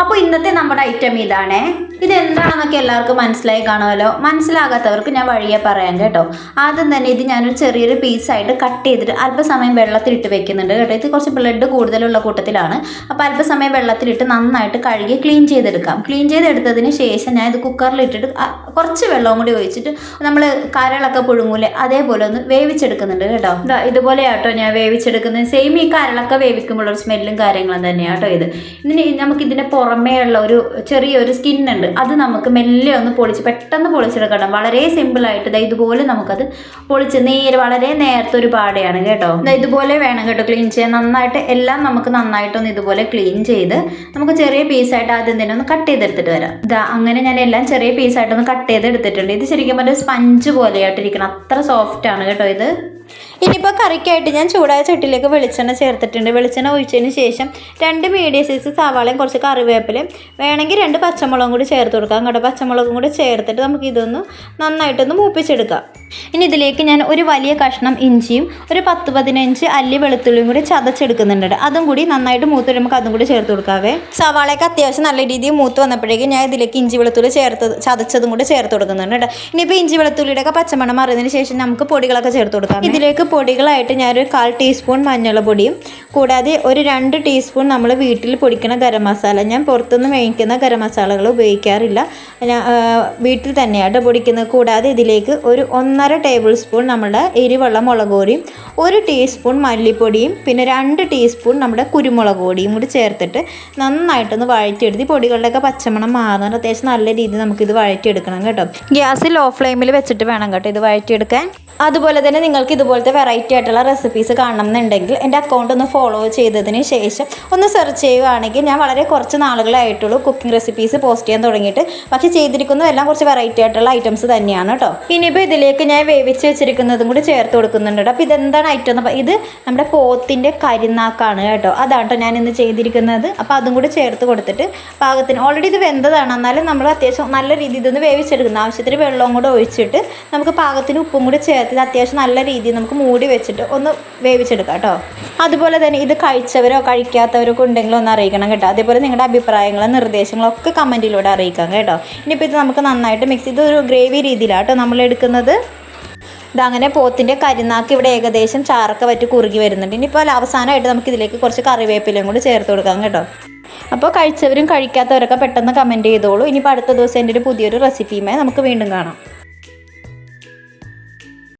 അപ്പോൾ ഇന്നത്തെ നമ്മുടെ ഐറ്റം ഇതാണേ. ഇതെന്താണെന്നൊക്കെ എല്ലാവർക്കും മനസ്സിലായി കാണുമല്ലോ. മനസ്സിലാകാത്തവർക്ക് ഞാൻ വഴിയെ പറയാം കേട്ടോ. ആദ്യം തന്നെ ഇത് ഞാനൊരു ചെറിയൊരു പീസായിട്ട് കട്ട് ചെയ്തിട്ട് അല്പസമയം വെള്ളത്തിലിട്ട് വെക്കുന്നുണ്ട് കേട്ടോ. ഇത് കുറച്ച് ബ്ലഡ് കൂടുതലുള്ള കൂട്ടത്തിലാണ്. അപ്പോൾ അല്പസമയം വെള്ളത്തിലിട്ട് നന്നായിട്ട് കഴുകി ക്ലീൻ ചെയ്തെടുക്കാം. ക്ലീൻ ചെയ്തെടുത്തതിന് ശേഷം ഞാൻ ഇത് കുക്കറിലിട്ടിട്ട് കുറച്ച് വെള്ളവും കൂടി ഒഴിച്ചിട്ട് നമ്മൾ കരളൊക്കെ പുഴുങ്ങൂലെ അതേപോലെ ഒന്ന് വേവിച്ചെടുക്കുന്നുണ്ട് കേട്ടോ. ഇതുപോലെ ആട്ടോ ഞാൻ വേവിച്ചെടുക്കുന്നത്. സെയിം ഈ കരളൊക്കെ വേവിക്കുമ്പോഴൊരു സ്മെല്ലും കാര്യങ്ങളും തന്നെയാണ് കേട്ടോ ഇത്. നമുക്കിതിൻ്റെ പുറമേ ഉള്ള ഒരു ചെറിയൊരു സ്കിന്നുണ്ട്, അത് നമുക്ക് മെല്ലെ ഒന്ന് പെട്ടെന്ന് പൊളിച്ചെടുക്കണം. വളരെ സിമ്പിളായിട്ട് ഇതുപോലെ നമുക്കത് പൊളിച്ച് വളരെ നേരത്തെ ഒരു പാടയാണ് കേട്ടോ. ഇതുപോലെ വേണം കേട്ടോ ക്ലീൻ ചെയ്യാൻ. നന്നായിട്ട് എല്ലാം നമുക്ക് നന്നായിട്ടൊന്ന് ഇതുപോലെ ക്ലീൻ ചെയ്ത് നമുക്ക് ചെറിയ പീസായിട്ട് ആദ്യം തന്നെ ഒന്ന് കട്ട് ചെയ്തെടുത്തിട്ട് വരാം. അങ്ങനെ ഞാൻ എല്ലാം ചെറിയ പീസായിട്ടൊന്ന് കട്ട് ചെയ്തെടുത്തിട്ടുണ്ട്. ഇത് ശരിക്കും പറഞ്ഞാൽ സ്പഞ്ച് പോലെയായിട്ടിരിക്കണം, അത്ര സോഫ്റ്റ് ആണ് കേട്ടോ ഇത്. ഇനിയിപ്പോൾ കറിക്കായിട്ട് ഞാൻ ചൂടായ ചട്ടിയിലേക്ക് വെളിച്ചെണ്ണ ചേർത്തിട്ടുണ്ട്. വെളിച്ചെണ്ണ ഒഴിച്ചതിന് ശേഷം 2 മീഡിയം സൈസ് സവാളയും കുറച്ച് കറിവേപ്പിലയും വേണമെങ്കിൽ 2 പച്ചമുളകും കൂടി ചേർത്ത് കൊടുക്കാം കേട്ടോ. പച്ചമുളകും കൂടി ചേർത്തിട്ട് നമുക്ക് ഇതൊന്ന് നന്നായിട്ടൊന്ന് മൂപ്പിച്ചെടുക്കാം. ഇനി ഇതിലേക്ക് ഞാൻ ഒരു വലിയ കഷ്ണം ഇഞ്ചിയും ഒരു 10-15 അല്ലി വെളുത്തുള്ളിയും കൂടി ചതച്ചെടുക്കുന്നുണ്ട്. അതും കൂടി നന്നായിട്ട് മൂത്ത് വരുമ്പോൾ അതും കൂടി ചേർത്ത് കൊടുക്കാവേ. സവാളയൊക്കെ അത്യാവശ്യം നല്ല രീതിയിൽ മൂത്ത് വന്നപ്പോഴേക്കും ഞാൻ ഇതിലേക്ക് ഇഞ്ചി വെളുത്തുള്ളി ചതച്ചതും കൂടി ചേർത്ത് കൊടുക്കുന്നുണ്ട് കേട്ടോ. ഇനിയിപ്പോൾ ഇഞ്ചി വെളുത്തുള്ളിയുടെയൊക്കെ പച്ചമണം മാറിയതിന് ശേഷം നമുക്ക് പൊടികളൊക്കെ ചേർത്ത് കൊടുക്കാം. ഇതിലേക്ക് പൊടികളായിട്ട് ഞാനൊരു 1/4 ടീസ്പൂൺ മഞ്ഞൾപ്പൊടിയും കൂടാതെ ഒരു 2 ടീസ്പൂൺ നമ്മൾ വീട്ടിൽ പൊടിക്കുന്ന ഗരം മസാല. ഞാൻ പുറത്തുനിന്ന് മേടിക്കുന്ന ഗരം മസാലകൾ ഉപയോഗിക്കാറില്ല, ഞാൻ വീട്ടിൽ തന്നെയാണ് പൊടിക്കുന്നത്. കൂടാതെ ഇതിലേക്ക് ഒരു 1.5 ടേബിൾ സ്പൂൺ നമ്മുടെ എരിവുള്ള മുളക് പൊടിയും 1 ടീസ്പൂൺ മല്ലിപ്പൊടിയും പിന്നെ 2 ടീസ്പൂൺ നമ്മുടെ കുരുമുളക് പൊടിയും കൂടി ചേർത്തിട്ട് നന്നായിട്ടൊന്ന് വഴറ്റിയെടുത്ത് പൊടികളുടെയൊക്കെ പച്ചമണം മാറുന്നത് അത്യാവശ്യം നല്ല രീതിയിൽ നമുക്കിത് വഴറ്റിയെടുക്കണം കേട്ടോ. ഗ്യാസ് ലോ ഫ്ലെയിമിൽ വെച്ചിട്ട് വേണം കേട്ടോ ഇത് വഴറ്റിയെടുക്കാൻ. അതുപോലെ തന്നെ നിങ്ങൾക്ക് ഇതുപോലത്തെ വെറൈറ്റി ആയിട്ടുള്ള റെസിപ്പീസ് കാണണം എന്നുണ്ടെങ്കിൽ എൻ്റെ അക്കൗണ്ട് ഒന്ന് ഫോളോ ചെയ്തതിന് ശേഷം ഒന്ന് സെർച്ച് ചെയ്യുകയാണെങ്കിൽ ഞാൻ വളരെ കുറച്ച് നാളുകളായിട്ടുള്ളൂ കുക്കിംഗ് റെസിപ്പീസ് പോസ്റ്റ് ചെയ്യാൻ തുടങ്ങിയിട്ട്. പക്ഷേ ചെയ്തിരിക്കുന്നതെല്ലാം കുറച്ച് വെറൈറ്റി ആയിട്ടുള്ള ഐറ്റംസ് തന്നെയാണ് കേട്ടോ. ഇനിയിപ്പോൾ ഇതിലേക്ക് ഞാൻ വേവിച്ച് വെച്ചിരിക്കുന്നതും കൂടി ചേർത്ത് കൊടുക്കുന്നുണ്ട്. അപ്പോൾ ഇതെന്താണ് ഐറ്റം എന്ന് ഇത് നമ്മുടെ പോത്തിൻ്റെ കരിനാക്കാണ് കേട്ടോ. അതാണ് കേട്ടോ ഞാൻ ഇന്ന് ചെയ്തിരിക്കുന്നത്. അപ്പോൾ അതും കൂടി ചേർത്ത് കൊടുത്തിട്ട് പാകത്തിന് ഓൾറെഡി ഇത് വെന്തതാണ്, എന്നാലും നമ്മൾ അത്യാവശ്യം നല്ല രീതിയിൽ ഇതൊന്ന് വേവിച്ചെടുക്കുന്ന ആവശ്യത്തിന് വെള്ളവും കൂടെ ഒഴിച്ചിട്ട് നമുക്ക് പാകത്തിന് ഉപ്പും കൂടി ചേർത്ത് അത്യാവശ്യം നല്ല രീതിയിൽ നമുക്ക് മൂടി വെച്ചിട്ട് ഒന്ന് വേവിച്ചെടുക്കാം കേട്ടോ. അതുപോലെ തന്നെ ഇത് കഴിച്ചവരോ കഴിക്കാത്തവരൊക്കെ ഉണ്ടെങ്കിലും ഒന്ന് അറിയിക്കണം കേട്ടോ. അതേപോലെ നിങ്ങളുടെ അഭിപ്രായങ്ങളും നിർദ്ദേശങ്ങളും ഒക്കെ കമൻറ്റിലൂടെ അറിയിക്കാം കേട്ടോ. ഇനിയിപ്പോൾ ഇത് നമുക്ക് നന്നായിട്ട് മിക്സ് ചെയ്ത് ഒരു ഗ്രേവി രീതിയിലാണ് കേട്ടോ നമ്മൾ എടുക്കുന്നത്. ഇതങ്ങനെ പോത്തിൻ്റെ കരിനാക്ക് ഇവിടെ ഏകദേശം ചാറൊക്കെ വറ്റി കുറുകി വരുന്നുണ്ട്. ഇനിയിപ്പോൾ അവസാനമായിട്ട് നമുക്ക് ഇതിലേക്ക് കുറച്ച് കറിവേപ്പിലയും കൂടി ചേർത്ത് കൊടുക്കാം കേട്ടോ. അപ്പോൾ കഴിച്ചവരും കഴിക്കാത്തവരൊക്കെ പെട്ടെന്ന് കമൻറ്റ് ചെയ്തോളൂ. ഇനിയിപ്പോൾ അടുത്ത ദിവസം എൻ്റെ ഒരു പുതിയൊരു റെസിപ്പിയുമായി നമുക്ക് വീണ്ടും കാണാം.